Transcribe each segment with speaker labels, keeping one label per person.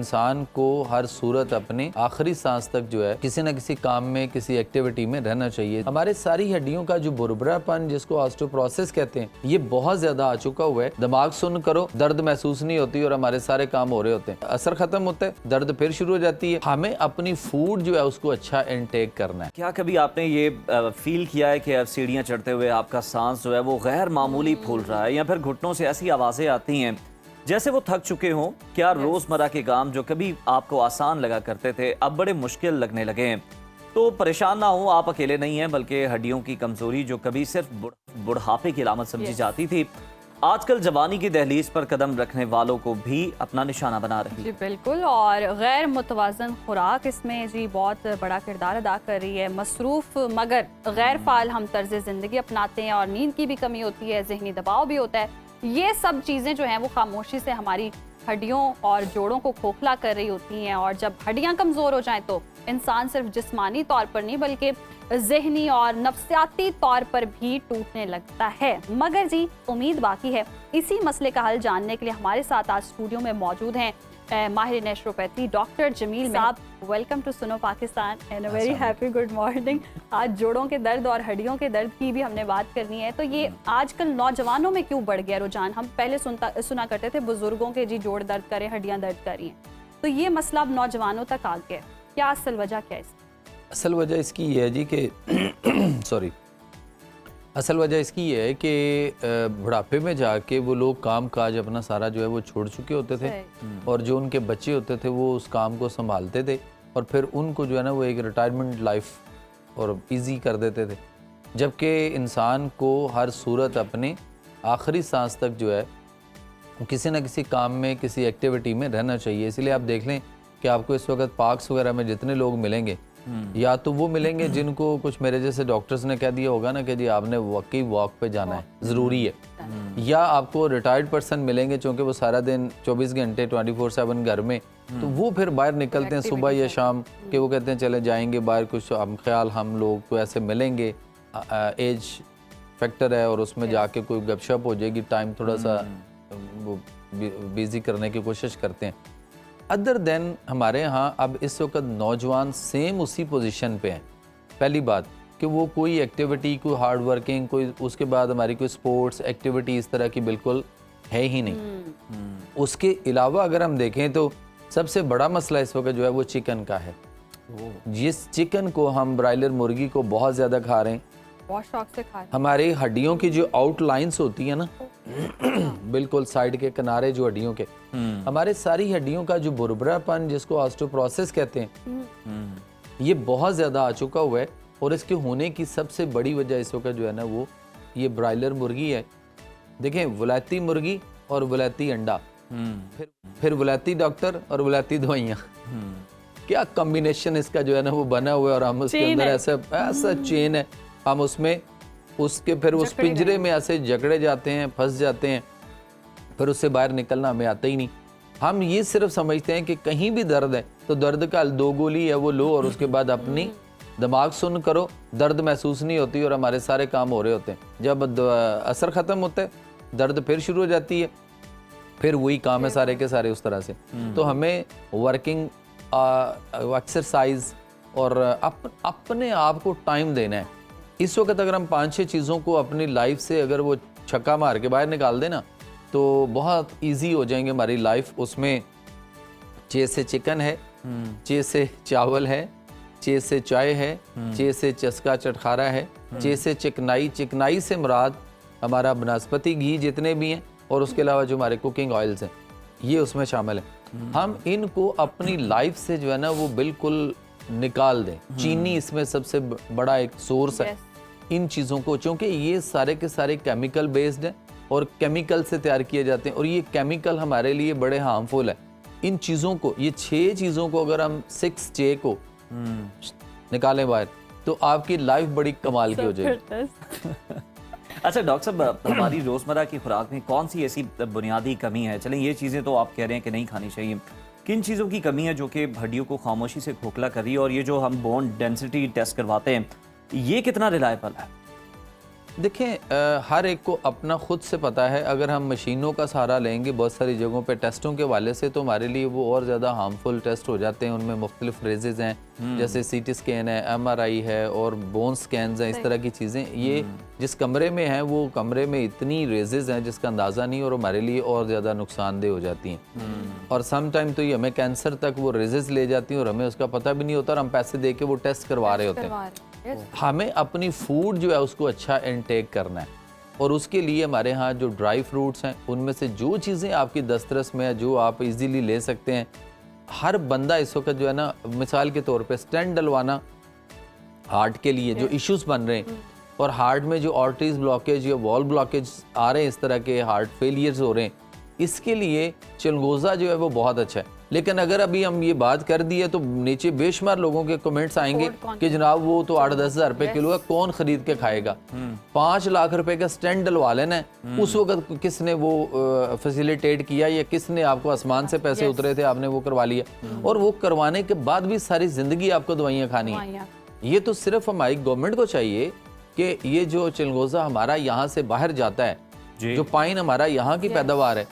Speaker 1: इंसान को हर सूरत अपने आखिरी सांस तक जो है किसी न किसी काम में, किसी एक्टिविटी में रहना चाहिए। हमारे सारी हड्डियों का जो बुरबुरापन, जिसको ऑस्टियोपोरोसिस कहते हैं, ये बहुत ज्यादा आ चुका हुआ है। दिमाग सुन्न करो, दर्द महसूस नहीं होती और हमारे सारे काम हो रहे होते हैं। असर खत्म होता है, दर्द फिर शुरू हो जाती है। हमें अपनी फूड जो है उसको अच्छा इनटेक करना है।
Speaker 2: क्या कभी आपने ये फील किया है कि अब सीढ़ियाँ चढ़ते हुए आपका सांस जो है वो गैर मामूली फूल रहा है, या फिर घुटनों से ऐसी आवाज़ें आती हैं जैसे वो थक चुके हों? क्या रोज़मर्रा के काम जो कभी आपको आसान लगा करते थे अब बड़े मुश्किल लगने लगे हैं? तो परेशान ना हो, आप अकेले नहीं हैं, बल्कि हड्डियों की कमज़ोरी जो कभी सिर्फ बुढ़ापे की अलामत समझी जाती थी, आजकल जवानी की दहलीज पर कदम रखने वालों को भी अपना निशाना बना रही है।
Speaker 3: जी बिल्कुल, और गैर मुतवाज़न खुराक इसमें जी बहुत बड़ा किरदार अदा कर रही है। मसरूफ़ मगर गैर फ़ाल हम तर्ज ज़िंदगी अपनाते हैं और नींद की भी कमी होती है, जहनी दबाव भी होता है। ये सब चीज़ें जो हैं वो खामोशी से हमारी हड्डियों और जोड़ों को खोखला कर रही होती हैं, और जब हड्डियां कमज़ोर हो जाएं तो इंसान सिर्फ जिस्मानी तौर पर नहीं बल्कि ज़हनी और नफ्सियाती तौर पर भी टूटने लगता है। मगर जी उम्मीद बाकी है। इसी मसले का हल जानने के लिए हमारे साथ आज स्टूडियो में मौजूद हैं माहिर नेचुरोपैथी डॉक्टर जमील साहब। वेलकम टू सुनो Pakistan and a very happy good morning. आज जोड़ों के दर्द और हड्डियों के दर्द की भी हमने बात करनी है। तो ये आजकल नौजवानों में क्यों बढ़ गया रुझान? हम पहले सुना करते थे बुजुर्गों के जी जोड़ दर्द करें, हड्डियां दर्द कर रही हैं, तो ये मसला अब नौजवानों तक आ गया। क्या असल वजह क्या है इसकी?
Speaker 1: असल वजह इसकी ये है जी कि सॉरी असल वजह इसकी ये है कि बुढ़ापे में जाके वो लोग काम काज अपना सारा जो है वो छोड़ चुके होते थे, और जो उनके बच्चे होते थे वो उस काम को संभालते थे, और फिर उनको जो है ना वो एक रिटायरमेंट लाइफ और इजी कर देते थे। जबकि इंसान को हर सूरत अपने आखिरी सांस तक जो है किसी न किसी काम में, किसी एक्टिविटी में रहना चाहिए। इसलिए आप देख लें कि आपको इस वक्त पार्क्स वगैरह में जितने लोग मिलेंगे, या तो वो मिलेंगे जिनको कुछ मेरे जैसे डॉक्टर्स ने कह दिया होगा ना कि जी आपने वाकई वॉक पे जाना है, ज़रूरी है, या आपको रिटायर्ड पर्सन मिलेंगे चूँकि वो सारा दिन 24 घंटे 24/7 घर में, तो वो फिर बाहर निकलते हैं सुबह या शाम कि वो कहते हैं चले जाएंगे बाहर, कुछ हम ख्याल हम लोग को ऐसे मिलेंगे, एज फैक्टर है और उसमें जाके कोई गपशप हो जाएगी, टाइम थोड़ा सा वो बिजी करने की कोशिश करते हैं। अदर देन हमारे यहाँ अब इस वक्त नौजवान सेम उसी पोजीशन पे हैं। पहली बात कि वो कोई एक्टिविटी, कोई हार्ड वर्किंग, कोई उसके बाद हमारी कोई स्पोर्ट्स एक्टिविटी इस तरह की बिल्कुल है ही नहीं। उसके अलावा अगर हम देखें तो सबसे बड़ा मसला इस वक्त जो है वो चिकन का है। जिस चिकन को हम ब्रायलर मुर्गी को बहुत ज़्यादा खा रहे हैं,
Speaker 3: बहुत शौक से खा रहे हैं।
Speaker 1: हमारी हड्डियों की जो आउटलाइंस होती है ना बिल्कुल साइड के किनारे जो हड्डियों के, हमारे सारी हड्डियों का जो बुरबुरापन, जिसको ऑस्टियोपोरोसिस कहते हैं, ये बहुत ज़्यादा आ चुका हुआ है। और इसके होने की सबसे बड़ी वजह इस वक्त जो है ना वो ये ब्रायलर मुर्गी है। देखें, वलायती मुर्गी और वलायती अंडा, फिर वलायती डॉक्टर और वलायती दवाइयाँ, क्या कॉम्बिनेशन इसका जो है ना वो बना हुआ है। और हम उसके अंदर ऐसा चेन है, हम उसमें उसके फिर उस पिंजरे में ऐसे जकड़े जाते हैं, फंस जाते हैं, फिर उससे बाहर निकलना हमें आता ही नहीं। हम ये सिर्फ समझते हैं कि कहीं भी दर्द है तो दर्द का 2 गोली है वो लो, और उसके बाद अपनी दिमाग सुन्न करो, दर्द महसूस नहीं होती और हमारे सारे काम हो रहे होते हैं। जब असर ख़त्म होता है, दर्द फिर शुरू हो जाती है, फिर वही काम है सारे के सारे उस तरह से। तो हमें वर्किंग, एक्सरसाइज और अपने आप को टाइम देना है। इस वक्त अगर हम 5-6 चीज़ों को अपनी लाइफ से अगर वो छक्का मार के बाहर निकाल देना तो बहुत इजी हो जाएंगे हमारी लाइफ। उसमें 6 से चिकन है, 6 से चावल है, 6 से चाय है, 6 से चस्का चटखारा है, 6 से चिकनाई से मुराद हमारा बनस्पति घी जितने भी हैं, और उसके अलावा जो हमारे कुकिंग ऑयल्स हैं ये उसमें शामिल है। हम इनको अपनी लाइफ से जो है ना वो बिल्कुल निकाल दें। चीनी इसमें सबसे बड़ा एक सोर्स है इन चीज़ों को, क्योंकि ये सारे के सारे केमिकल बेस्ड हैं और केमिकल से तैयार किए जाते हैं, और ये केमिकल हमारे लिए बड़े हार्मफुल है। इन चीज़ों को, ये 6 चीज़ों को अगर हम 6J को निकालें बाहर तो आपकी लाइफ बड़ी कमाल की हो जाएगी।
Speaker 2: अच्छा डॉक्टर साहब, हमारी रोज़मर्रा की खुराक में कौन सी ऐसी बुनियादी कमी है? चलें, ये चीज़ें तो आप कह रहे हैं कि नहीं खानी चाहिए, किन चीज़ों की कमी है जो कि हड्डियों को खामोशी से खोखला कर रही है? और ये जो हम बोन डेंसिटी टेस्ट करवाते हैं, ये कितना रिलायबल है?
Speaker 1: देखें हर एक को अपना खुद से पता है। अगर हम मशीनों का सहारा लेंगे बहुत सारी जगहों पे टेस्टों के हवाले से, तो हमारे लिए वो और ज़्यादा हार्मफुल टेस्ट हो जाते हैं। उनमें मुख्तलिफ रेजेज़ हैं, जैसे CT स्कैन है, MRI है और बोन स्कैन्स हैं, इस तरह की चीज़ें। ये जिस कमरे में हैं वो कमरे में इतनी रेजेज़ हैं जिसका अंदाज़ा नहीं, और हमारे लिए और ज़्यादा नुकसानदेह हो जाती हैं। और सम टाइम तो ये हमें कैंसर तक वो रेजेज़ ले जाती हैं और हमें उसका पता भी नहीं होता, और हम पैसे दे के वो टेस्ट करवा रहे होते हैं। हमें अपनी फूड जो है उसको अच्छा इनटेक करना है, और उसके लिए हमारे यहाँ जो ड्राई फ्रूट्स हैं उनमें से जो चीज़ें आपकी दस्तरस में है, जो आप इजीली ले सकते हैं। हर बंदा इस वक्त जो है ना, मिसाल के तौर पे स्टेंट डलवाना हार्ट के लिए जो इश्यूज बन रहे हैं, और हार्ट में जो आर्टरीज ब्लॉकेज या वॉल ब्लॉकेज आ रहे हैं, इस तरह के हार्ट फेलियर्स हो रहे हैं, इसके लिए चिलगोज़ा जो है वो बहुत अच्छा है। लेकिन अगर अभी हम ये बात कर दी है तो नीचे बेशुमार लोगों के कमेंट्स आएंगे कि जनाब वो तो 8-10 हज़ार रुपए किलो है, कौन खरीद के खाएगा। 5 लाख रुपए का स्टेंट डलवा लेना है, उस वक्त किसने वो फैसिलिटेट किया, या किसने आपको आसमान से पैसे उतरे थे आपने वो करवा लिया, और वो करवाने के बाद भी सारी जिंदगी आपको दवाइयाँ खानी है। ये तो सिर्फ हमारी गवर्नमेंट को चाहिए कि ये जो चिलगोज़ा हमारा यहाँ से बाहर जाता है, जो पाइन हमारा यहाँ की पैदावार है।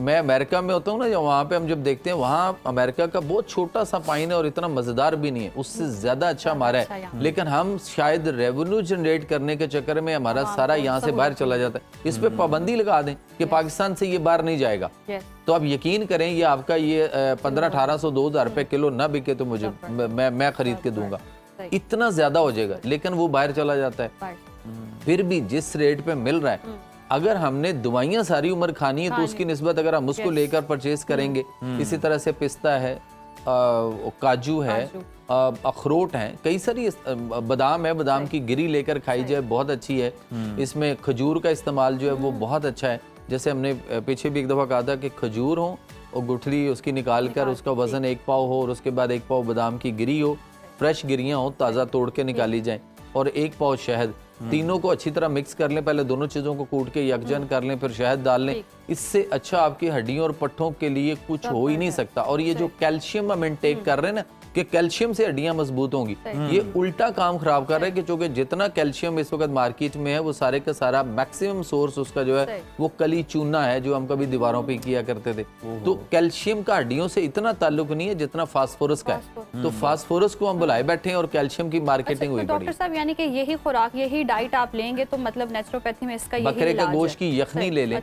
Speaker 1: मैं अमेरिका में होता हूँ ना, वहाँ पे हम जब देखते हैं, वहाँ अमेरिका का बहुत छोटा सा पाइन है और इतना मज़ेदार भी नहीं है, उससे ज़्यादा अच्छा हमारा है। लेकिन हम शायद रेवेन्यू जनरेट करने के चक्कर में हमारा सारा यहाँ से बाहर चला जाता है। इस पर पाबंदी लगा दें कि पाकिस्तान से ये बाहर नहीं जाएगा, तो आप यकीन करें ये आपका ये 1500-1800 2000 रुपये किलो ना बिके तो मुझे मैं खरीद के दूंगा, इतना ज़्यादा हो जाएगा। लेकिन वो बाहर चला जाता है। फिर भी जिस रेट पे मिल रहा है, अगर हमने दवाइयाँ सारी उम्र खानी है तो उसकी निस्बत अगर हम उसको लेकर परचेज करेंगे, इसी तरह से पिस्ता है, काजू है, अखरोट हैं, कई सारी, बादाम है, बादाम की गिरी लेकर खाई जाए बहुत अच्छी है। इसमें खजूर का इस्तेमाल जो है वो बहुत अच्छा है। जैसे हमने पीछे भी एक दफ़ा कहा था कि खजूर हो और गुठली उसकी निकाल कर उसका वज़न 1 पाव हो, और उसके बाद 1 पाव बादाम की गिरी हो, फ्रेश गिरियाँ हो, ताज़ा तोड़ के निकाली जाएँ, और 1 पाव शहद, तीनों को अच्छी तरह मिक्स कर लें। पहले दोनों चीज़ों को कूट के यकजन कर लें, फिर शहद डाल लें। इससे अच्छा आपकी हड्डियों और पट्ठों के लिए कुछ हो ही नहीं सकता। और ये जो कैल्शियम हम इनटेक कर रहे हैं ना, कि कैल्शियम से हड्डियां मजबूत होंगी, ये उल्टा काम खराब कर रहे हैं। कि चूंकि जितना कैल्शियम इस वक्त मार्केट में है वो सारे का सारा मैक्सिमम सोर्स उसका जो है वो कली चूना है, जो हम कभी दीवारों पे किया करते थे। तो कैल्शियम का हड्डियों से इतना ताल्लुक नहीं है जितना फास्फोरस का है। तो फास्फोरस को हम बुलाए बैठे हैं और कैल्शियम की मार्केटिंग हुई पड़ी।
Speaker 3: डॉक्टर साहब, यानी कि यही खुराक, यही डाइट आप लेंगे तो मतलब नेचुरोपैथी में इसका
Speaker 1: बकरे के गोश्त की यखनी ले लें,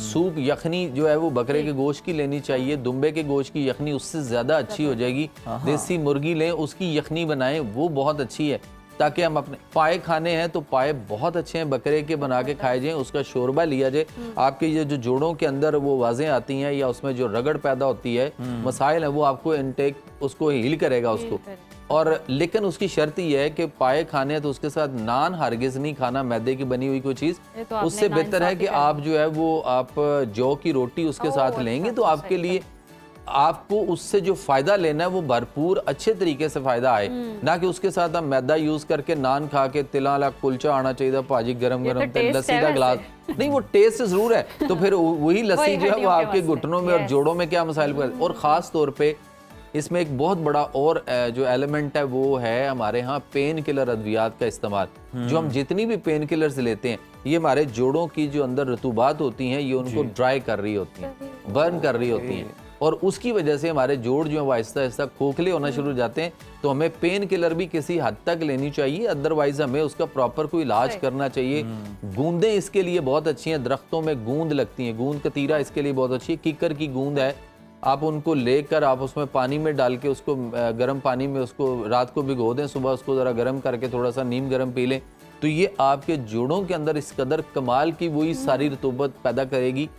Speaker 1: सूप यखनी जो है वो बकरे के गोश्त की लेनी चाहिए। दुम्बे के गोश्त की यखनी उससे ज्यादा अच्छी हो जाएगी। देसी मुर्गी लें, उसकी यखनी बनाएं, वो बहुत अच्छी है। ताकि हम अपने पाए खाने हैं तो पाए बहुत अच्छे हैं, बकरे के बना के खाए जाएं, उसका शोरबा लिया जाए। आपके ये जो जोड़ों के अंदर वो वाजें आती हैं या उसमें जो रगड़ पैदा होती है, मसाइल है, वो आपको इनटेक उसको हील करेगा उसको। और लेकिन उसकी शर्त ये है कि पाए खाने हैं तो उसके साथ नान हरगिज नहीं खाना, मैदे की बनी हुई कोई चीज़। उससे बेहतर है कि आप जो है वो आप जौ की रोटी उसके साथ लेंगे तो आपके लिए, आपको उससे जो फायदा लेना है वो भरपूर अच्छे तरीके से फायदा आए, ना कि उसके साथ हम मैदा यूज करके नान खा के तिला वाला कुलचा आना चाहिए भाजी गरम गरम लस्सी का गिलास नहीं, वो टेस्ट जरूर है। तो फिर वही लस्सी जो है वो आपके घुटनों में और जोड़ों में क्या मसाइल। और ख़ास तौर पे इसमें एक बहुत बड़ा और जो एलिमेंट है वो है हमारे यहाँ पेन किलर अद्वियात का इस्तेमाल। जो हम जितनी भी पेन किलर्स लेते हैं, ये हमारे जोड़ों की जो अंदर रतूबात होती हैं, ये उनको ड्राई कर रही होती हैं, बर्न कर रही होती हैं, और उसकी वजह से हमारे जोड़ जो है वो आहिस्ता आहिस्ता खोखले होना शुरू हो जाते हैं। तो हमें पेन किलर भी किसी हद तक लेनी चाहिए, अदरवाइज हमें उसका प्रॉपर कोई इलाज करना चाहिए। गूंदें इसके लिए बहुत अच्छी हैं, दरख्तों में गूंद लगती हैं, गूंद कतीरा इसके लिए बहुत अच्छी है। कीकर की गूंद है, आप उनको लेकर आप उसमें पानी में डाल के उसको गर्म पानी में उसको रात को भिगो दें, सुबह उसको ज़रा गर्म करके थोड़ा सा नीम गर्म पी लें, तो ये आपके जोड़ों के अंदर इस कदर कमाल की वही सारी रतूबत पैदा करेगी।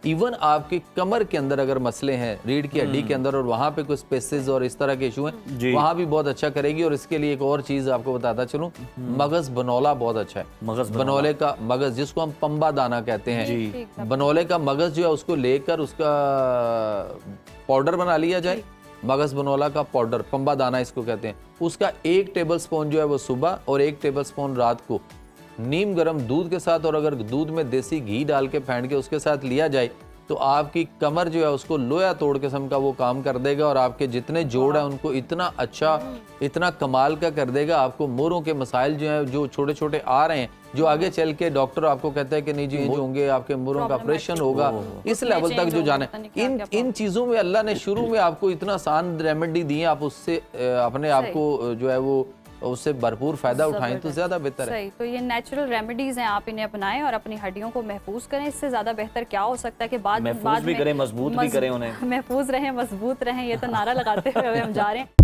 Speaker 1: इवन आपके कमर के अंदर अगर मसले हैं, रीढ़ की हड्डी के अंदर, और वहाँ पे कुछ स्पेसेस और इस तरह के इशू हैं, वहाँ भी बहुत अच्छा करेगी। और इसके लिए एक और चीज़ आपको बताता चलूँ, मगज़ बनोला बहुत अच्छा है। मगज़ बनोले का मगज़, जिसको हम पंबा दाना कहते हैं, बनोले का मगज़ जो है उसको लेकर उसका पाउडर बना लिया जाए। मगज़ बनोला का पाउडर, पंबा दाना इसको कहते हैं, उसका 1 टेबल स्पून जो है वो सुबह और 1 टेबल स्पून रात को नीम गर्म दूध के साथ, और अगर दूध में देसी घी डाल के फेंट के उसके साथ लिया जाए तो आपकी कमर जो है उसको लोया तोड़ किस्म का वो काम कर देगा और आपके जितने जोड़ हैं उनको इतना अच्छा, इतना कमाल का कर देगा। आपको मोरों के मसाइल जो हैं, जो छोटे छोटे आ रहे हैं, जो आगे चल के डॉक्टर आपको कहता है कि नहीं जी ये जो होंगे आपके मोरों का ऑपरेशन होगा, इस लेवल तक जो जाना है, इन चीज़ों में अल्लाह ने शुरू में आपको इतना आसान रेमेडी दी है, आप उससे अपने आप को जो है वो उससे भरपूर फायदा उठाएं तो ज्यादा बेहतर है।
Speaker 3: सही, तो ये नेचुरल रेमेडीज हैं, आप इन्हें अपनाएं और अपनी हड्डियों को महफूज करें। इससे ज्यादा बेहतर क्या हो सकता है कि बाद
Speaker 2: भी करें, मजबूत भी करें उन्हें।
Speaker 3: महफूज रहें, मजबूत रहें, ये तो नारा लगाते हुए हम जा रहे हैं।